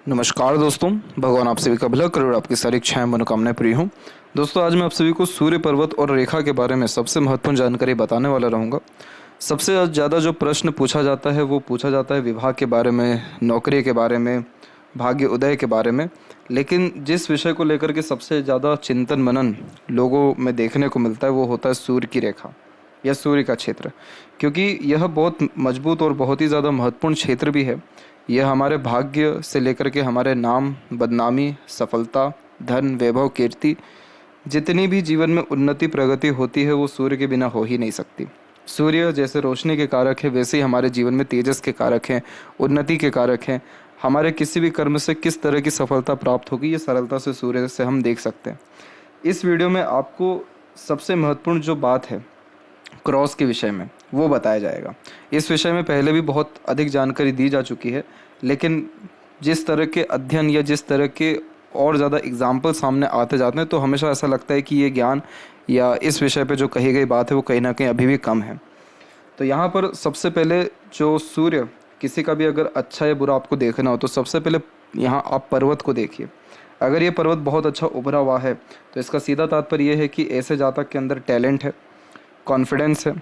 नमस्कार दोस्तों, भगवान आप सभी का भला करे और आपकी सारी इच्छाएं मनोकामनाएं पूरी हों। दोस्तों, आज मैं आप सभी को सूर्य पर्वत और रेखा के बारे में सबसे महत्वपूर्ण जानकारी बताने वाला रहूँगा। सबसे ज़्यादा जो प्रश्न पूछा जाता है वो पूछा जाता है विवाह के बारे में, नौकरी के बारे में, भाग्य उदय के बारे में। लेकिन जिस विषय को लेकर के सबसे ज़्यादा चिंतन मनन लोगों में देखने को मिलता है वो होता है सूर्य की रेखा या सूर्य का क्षेत्र, क्योंकि यह बहुत मजबूत और बहुत ही ज़्यादा महत्वपूर्ण क्षेत्र भी है। यह हमारे भाग्य से लेकर के हमारे नाम, बदनामी, सफलता, धन, वैभव, कीर्ति, जितनी भी जीवन में उन्नति प्रगति होती है वो सूर्य के बिना हो ही नहीं सकती। सूर्य जैसे रोशनी के कारक है वैसे ही हमारे जीवन में तेजस के कारक हैं, उन्नति के कारक हैं। हमारे किसी भी कर्म से किस तरह की सफलता प्राप्त होगी ये सरलता से सूर्य से हम देख सकते हैं। इस वीडियो में आपको सबसे महत्वपूर्ण जो बात है क्रॉस के विषय में वो बताया जाएगा। इस विषय में पहले भी बहुत अधिक जानकारी दी जा चुकी है, लेकिन जिस तरह के अध्ययन या जिस तरह के और ज़्यादा एग्जाम्पल सामने आते जाते हैं तो हमेशा ऐसा लगता है कि ये ज्ञान या इस विषय पे जो कही गई बात है वो कहीं ना कहीं अभी भी कम है। तो यहाँ पर सबसे पहले जो सूर्य, किसी का भी अगर अच्छा या बुरा आपको देखना हो तो सबसे पहले यहाँ आप पर्वत को देखिए। अगर ये पर्वत बहुत अच्छा उभरा हुआ है तो इसका सीधा तात्पर्य ये है कि ऐसे जातक के अंदर टैलेंट है, कॉन्फिडेंस है,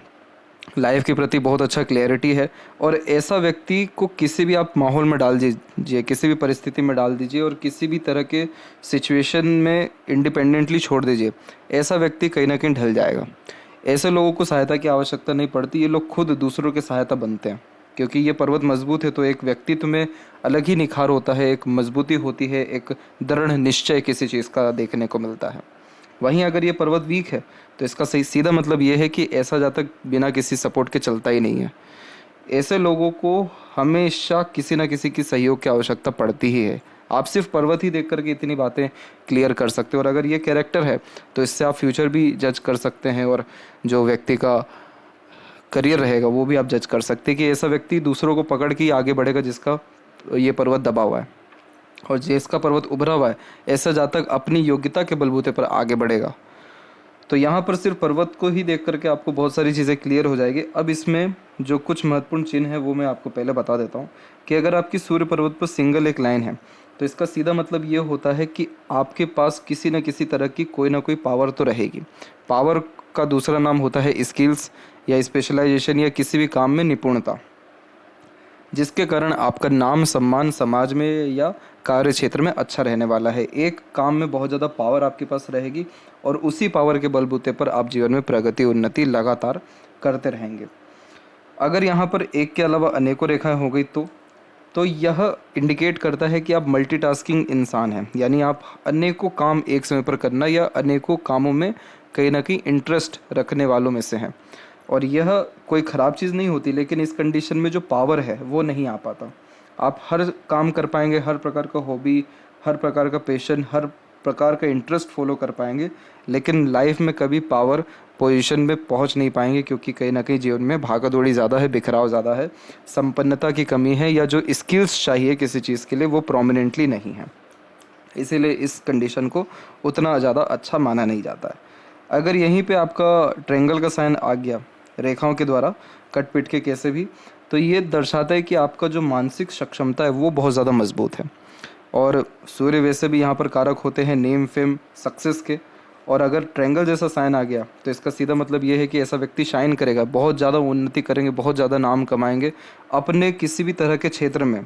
लाइफ के प्रति बहुत अच्छा क्लैरिटी है। और ऐसा व्यक्ति को किसी भी आप माहौल में डाल दीजिए, किसी भी परिस्थिति में डाल दीजिए और किसी भी तरह के सिचुएशन में इंडिपेंडेंटली छोड़ दीजिए, ऐसा व्यक्ति कहीं ना कहीं ढल जाएगा। ऐसे लोगों को सहायता की आवश्यकता नहीं पड़ती, ये लोग खुद दूसरों के सहायता बनते हैं। क्योंकि ये पर्वत मजबूत है तो एक व्यक्तित्व में अलग ही निखार होता है, एक मजबूती होती है, एक दृढ़ निश्चय किसी चीज़ का देखने को मिलता है। वहीं अगर ये पर्वत वीक है तो इसका सही सीधा मतलब ये है कि ऐसा जातक बिना किसी सपोर्ट के चलता ही नहीं है। ऐसे लोगों को हमेशा किसी न किसी की सहयोग की आवश्यकता पड़ती ही है। आप सिर्फ पर्वत ही देख करके इतनी बातें क्लियर कर सकते हो, और अगर ये कैरेक्टर है तो इससे आप फ्यूचर भी जज कर सकते हैं और जो व्यक्ति का करियर रहेगा वो भी आप जज कर सकते हैं कि ऐसा व्यक्ति दूसरों को पकड़ के आगे बढ़ेगा जिसका ये पर्वत दबा हुआ है, और जिसका पर्वत उभरा हुआ है ऐसा जातक अपनी योग्यता के बलबूते पर आगे बढ़ेगा। तो यहाँ पर सिर्फ पर्वत को ही देख करके आपको बहुत सारी चीज़ें क्लियर हो जाएगी। अब इसमें जो कुछ महत्वपूर्ण चिन्ह है वो मैं आपको पहले बता देता हूँ कि अगर आपकी सूर्य पर्वत पर सिंगल एक लाइन है तो इसका सीधा मतलब ये होता है कि आपके पास किसी न किसी तरह की कोई ना कोई पावर तो रहेगी। पावर का दूसरा नाम होता है स्किल्स या स्पेशलाइजेशन या किसी भी काम में निपुणता, जिसके कारण आपका नाम सम्मान समाज में या कार्य क्षेत्र में अच्छा रहने वाला है। एक काम में बहुत ज़्यादा पावर आपके पास रहेगी और उसी पावर के बलबूते पर आप जीवन में प्रगति उन्नति लगातार करते रहेंगे। अगर यहाँ पर एक के अलावा अनेकों रेखाएं हो गई तो यह इंडिकेट करता है कि आप मल्टीटास्किंग इंसान हैं, यानी आप अनेकों काम एक समय पर करना या अनेकों कामों में कहीं ना कहीं इंटरेस्ट रखने वालों में से हैं। और यह कोई ख़राब चीज़ नहीं होती, लेकिन इस कंडीशन में जो पावर है वो नहीं आ पाता। आप हर काम कर पाएंगे, हर प्रकार का हॉबी, हर प्रकार का पैशन, हर प्रकार का इंटरेस्ट फॉलो कर पाएंगे, लेकिन लाइफ में कभी पावर पोजीशन में पहुंच नहीं पाएंगे, क्योंकि कहीं ना कहीं जीवन में भागा दौड़ी ज़्यादा है, बिखराव ज़्यादा है, संपन्नता की कमी है, या जो स्किल्स चाहिए किसी चीज़ के लिए वो प्रोमिनेंटली नहीं है। इसीलिए इस कंडीशन को उतना ज़्यादा अच्छा माना नहीं जाता है। अगर यहीं पे आपका ट्रायंगल का साइन आ गया रेखाओं के द्वारा कट पिट के कैसे भी, तो ये दर्शाता है कि आपका जो मानसिक सक्षमता है वो बहुत ज़्यादा मजबूत है। और सूर्य वैसे भी यहाँ पर कारक होते हैं नेम फेम सक्सेस के, और अगर ट्रायंगल जैसा साइन आ गया तो इसका सीधा मतलब ये है कि ऐसा व्यक्ति शाइन करेगा, बहुत ज़्यादा उन्नति करेंगे, बहुत ज़्यादा नाम कमाएंगे अपने किसी भी तरह के क्षेत्र में।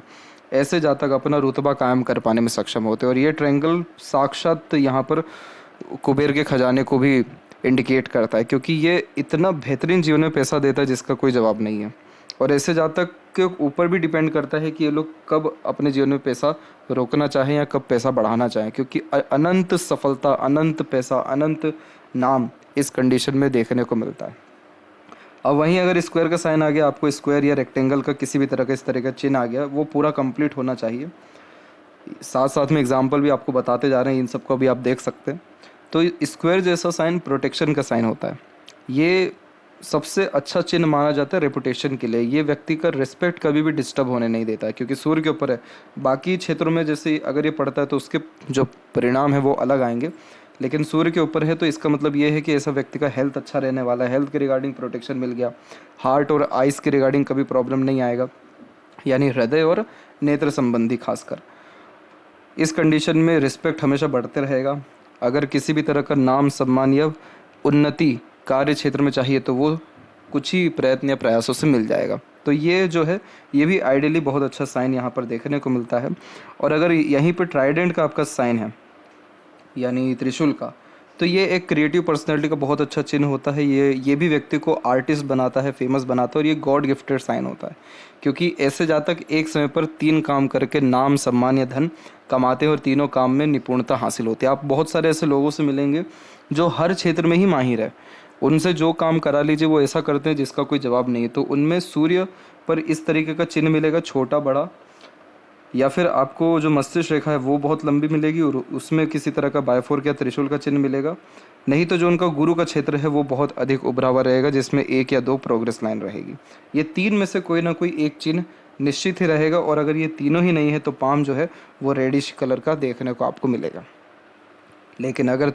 ऐसे जातक अपना रुतबा कायम कर पाने में सक्षम होते हैं। और ये ट्रायंगल साक्षात यहाँ पर कुबेर के खजाने को भी इंडिकेट करता है, क्योंकि ये इतना बेहतरीन जीवन में पैसा देता है जिसका कोई जवाब नहीं है। और ऐसे जातक के ऊपर भी डिपेंड करता है कि ये लोग कब अपने जीवन में पैसा रोकना चाहें या कब पैसा बढ़ाना चाहें, क्योंकि अनंत सफलता, अनंत पैसा, अनंत नाम इस कंडीशन में देखने को मिलता है। अब वहीं अगर स्क्वायर का साइन आ गया, आपको स्क्वायर या रेक्टेंगल का किसी भी तरह का इस तरह का चिन्ह आ गया, वो पूरा कंप्लीट होना चाहिए। साथ साथ में एग्जाम्पल भी आपको बताते जा रहे हैं, इन सबको भी आप देख सकते हैं। तो स्क्वायर जैसा साइन प्रोटेक्शन का साइन होता है। ये सबसे अच्छा चिन्ह माना जाता है रेपुटेशन के लिए। ये व्यक्ति का रिस्पेक्ट कभी भी डिस्टर्ब होने नहीं देता है, क्योंकि सूर्य के ऊपर है। बाकी क्षेत्रों में जैसे अगर ये पड़ता है तो उसके जो परिणाम है वो अलग आएंगे, लेकिन सूर्य के ऊपर है तो इसका मतलब ये है कि ऐसा व्यक्ति का हेल्थ अच्छा रहने वाला है। हेल्थ के रिगार्डिंग प्रोटेक्शन मिल गया, हार्ट और आइस के रिगार्डिंग कभी प्रॉब्लम नहीं आएगा, यानी हृदय और नेत्र संबंधी खासकर। इस कंडीशन में रिस्पेक्ट हमेशा बढ़ते रहेगा। अगर किसी भी तरह का नाम, सम्मान या उन्नति कार्य क्षेत्र में चाहिए तो वो कुछ ही प्रयत्न या प्रयासों से मिल जाएगा। तो ये जो है, ये भी आइडियली बहुत अच्छा साइन यहाँ पर देखने को मिलता है। और अगर यहीं पर ट्राइडेंट का आपका साइन है, यानी त्रिशूल का, तो ये एक क्रिएटिव पर्सनैलिटी का बहुत अच्छा चिन्ह होता है। ये भी व्यक्ति को आर्टिस्ट बनाता है, फेमस बनाता है, और ये गॉड गिफ्टेड साइन होता है, क्योंकि ऐसे जातक एक समय पर 3 काम करके नाम, सम्मान या धन कमाते हैं और तीनों काम में निपुणता हासिल होती है। आप बहुत सारे ऐसे लोगों से मिलेंगे जो हर क्षेत्र में ही माहिर है, उनसे जो काम करा लीजिए वो ऐसा करते हैं जिसका कोई जवाब नहीं है। तो उनमें सूर्य पर इस तरीके का चिन्ह मिलेगा, छोटा बड़ा, या फिर आपको जो मस्तिष्क रेखा है वो बहुत लंबी मिलेगी और उसमें किसी तरह का बायफोर्क या त्रिशूल का चिन्ह मिलेगा। नहीं तो जो उनका गुरु का क्षेत्र है वो बहुत अधिक उभरा हुआ रहेगा, जिसमें 1 या 2 प्रोग्रेस लाइन रहेगी। ये 3 में से कोई ना कोई एक चिन्ह निश्चित ही रहेगा, और अगर ये तीनों ही नहीं है तो पाम जो है वो रेडिश कलर का देखने को आपको मिलेगा। लेकिन अगर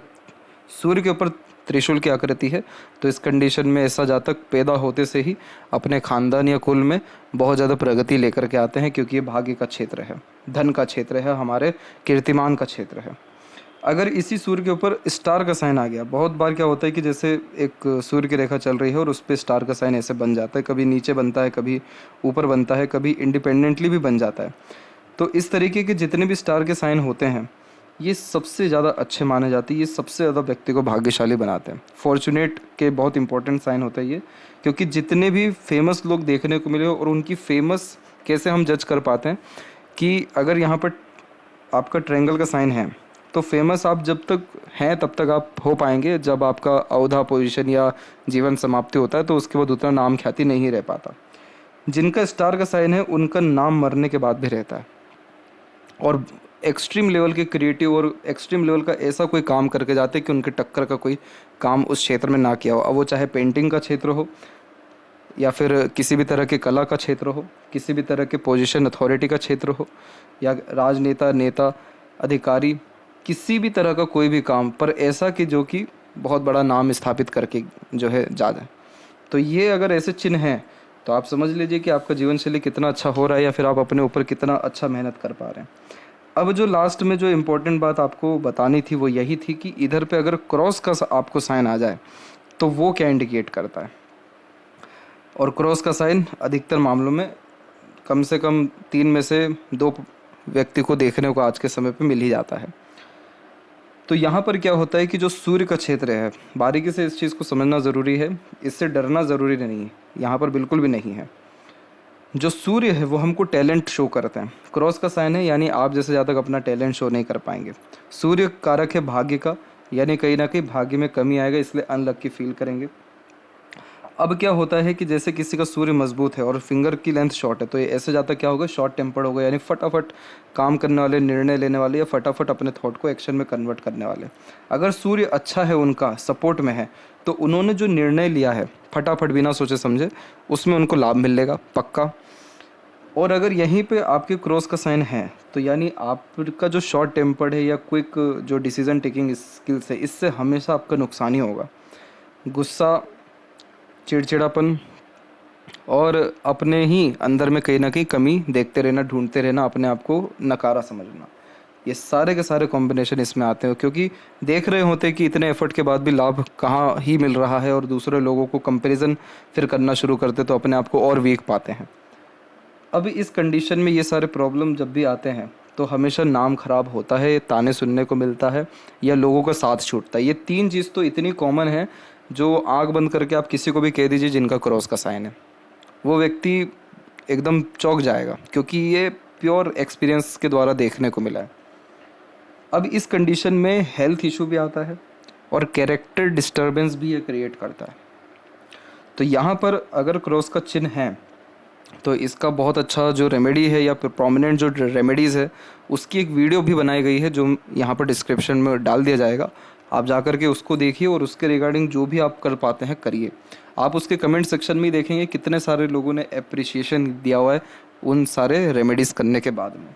सूर्य के ऊपर त्रिशूल की आकृति है तो इस कंडीशन में ऐसा जातक पैदा होते से ही अपने खानदान या कुल में बहुत ज़्यादा प्रगति लेकर के आते हैं, क्योंकि ये भाग्य का क्षेत्र है, धन का क्षेत्र है, हमारे कीर्तिमान का क्षेत्र है। अगर इसी सूर्य के ऊपर स्टार का साइन आ गया, बहुत बार क्या होता है कि जैसे एक सूर्य की रेखा चल रही है और उस पर स्टार का साइन ऐसे बन जाता है, कभी नीचे बनता है, कभी ऊपर बनता है, कभी इंडिपेंडेंटली भी बन जाता है। तो इस तरीके के जितने भी स्टार के साइन होते हैं ये सबसे ज़्यादा अच्छे माने जाते हैं, ये सबसे ज़्यादा व्यक्ति को भाग्यशाली बनाते हैं। फॉर्चुनेट के बहुत इंपॉर्टेंट साइन होता है ये, क्योंकि जितने भी फेमस लोग देखने को मिले और उनकी फेमस कैसे हम जज कर पाते हैं कि अगर यहाँ पर आपका ट्रायंगल का साइन है तो फेमस आप जब तक हैं तब तक आप हो पाएंगे, जब आपका अवधा पोजीशन या जीवन समाप्ति होता है तो उसके बाद उतना नाम ख्याति नहीं रह पाता। जिनका स्टार का साइन है उनका नाम मरने के बाद भी रहता है, और एक्सट्रीम लेवल के क्रिएटिव और एक्सट्रीम लेवल का ऐसा कोई काम करके जाते हैं कि उनके टक्कर का कोई काम उस क्षेत्र में ना किया हो। अब वो चाहे पेंटिंग का क्षेत्र हो या फिर किसी भी तरह के कला का क्षेत्र हो, किसी भी तरह के पोजीशन अथॉरिटी का क्षेत्र हो, या राजनेता, नेता, अधिकारी, किसी भी तरह का कोई भी काम पर ऐसा कि जो कि बहुत बड़ा नाम स्थापित करके जो है जा जाए। तो ये अगर ऐसे चिन्ह हैं तो आप समझ लीजिए कि आपका जीवन शैली कितना अच्छा हो रहा है, या फिर आप अपने ऊपर कितना अच्छा मेहनत कर पा रहे हैं। अब जो लास्ट में जो इम्पोर्टेंट बात आपको बतानी थी वो यही थी कि इधर पे अगर क्रॉस का आपको साइन आ जाए तो वो क्या इंडिकेट करता है। और क्रॉस का साइन अधिकतर मामलों में कम से कम 3 में से 2 व्यक्ति को देखने को आज के समय पे मिल ही जाता है। तो यहाँ पर क्या होता है कि जो सूर्य का क्षेत्र है, बारीकी से इस चीज़ को समझना ज़रूरी है, इससे डरना ज़रूरी नहीं है, यहाँ पर बिल्कुल भी नहीं है। जो सूर्य है वो हमको टैलेंट शो करते हैं। क्रॉस का साइन है, यानी आप जैसे ज़्यादा तक अपना टैलेंट शो नहीं कर पाएंगे। सूर्य कारक है भाग्य का, यानी कहीं ना कहीं भाग्य में कमी आएगा, इसलिए अनलक्की फील करेंगे। अब क्या होता है कि जैसे किसी का सूर्य मजबूत है और फिंगर की लेंथ शॉर्ट है, तो ये ऐसे जाता क्या होगा, शॉर्ट टेम्पर्ड होगा, यानी फटाफट काम करने वाले, निर्णय लेने वाले, या फटाफट अपने थॉट को एक्शन में कन्वर्ट करने वाले। अगर सूर्य अच्छा है, उनका सपोर्ट में है, तो उन्होंने जो निर्णय लिया है फटाफट बिना सोचे समझे उसमें उनको लाभ मिलेगा पक्का। और अगर यहीं पे आपके क्रॉस का साइन है तो यानी आपका जो शॉर्ट टेम्पर्ड है या क्विक जो डिसीजन टेकिंग स्किल्स है, इससे हमेशा आपका नुकसान ही होगा। गुस्सा, चिड़चिड़ापन और अपने ही अंदर में कहीं ना कहीं कमी देखते रहना, ढूंढते रहना, अपने आप को नकारा समझना, ये सारे के सारे कॉम्बिनेशन इसमें आते हैं। क्योंकि देख रहे होते हैं कि इतने एफर्ट के बाद भी लाभ कहाँ ही मिल रहा है, और दूसरे लोगों को कंपैरिजन फिर करना शुरू करते तो अपने आप को और वीक पाते हैं। अब इस कंडीशन में ये सारे प्रॉब्लम जब भी आते हैं तो हमेशा नाम खराब होता है, ताने सुनने को मिलता है, या लोगों का साथ छूटता है। ये 3 चीज़ तो इतनी कॉमन है जो आँख बंद करके आप किसी को भी कह दीजिए जिनका क्रॉस का साइन है, वो व्यक्ति एकदम चौंक जाएगा, क्योंकि ये प्योर एक्सपीरियंस के द्वारा देखने को मिला है। अब इस कंडीशन में हेल्थ इशू भी आता है और कैरेक्टर डिस्टर्बेंस भी ये क्रिएट करता है। तो यहाँ पर अगर क्रॉस का चिन्ह है तो इसका बहुत अच्छा जो रेमेडी है या प्रोमिनेंट जो रेमेडीज़ है उसकी एक वीडियो भी बनाई गई है, जो यहाँ पर डिस्क्रिप्शन में डाल दिया जाएगा। आप जाकर के उसको देखिए और उसके रिगार्डिंग जो भी आप कर पाते हैं करिए। आप उसके कमेंट सेक्शन में ही देखेंगे कितने सारे लोगों ने अप्रिशिएशन दिया हुआ है उन सारे रेमेडीज़ करने के बाद में।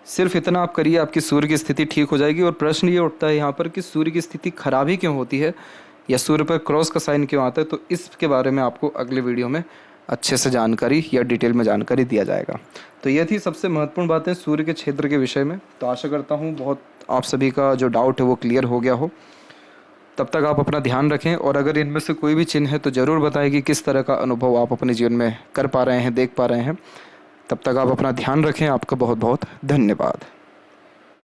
सिर्फ इतना आप करिए, आपकी सूर्य की स्थिति ठीक हो जाएगी। और प्रश्न ये उठता है यहाँ पर कि सूर्य की स्थिति खराब ही क्यों होती है, या सूर्य पर क्रॉस का साइन क्यों आता है, तो इसके बारे में आपको अगले वीडियो में अच्छे से जानकारी या डिटेल में जानकारी दिया जाएगा। तो ये थी सबसे महत्वपूर्ण बातें सूर्य के क्षेत्र के विषय में। तो आशा करता हूँ बहुत आप सभी का जो डाउट है वो क्लियर हो गया हो। तब तक आप अपना ध्यान रखें, और अगर इनमें से कोई भी चिन्ह है तो ज़रूर बताएं कि किस तरह का अनुभव आप अपने जीवन में कर पा रहे हैं, देख पा रहे हैं। तब तक आप अपना ध्यान रखें। आपका बहुत बहुत धन्यवाद।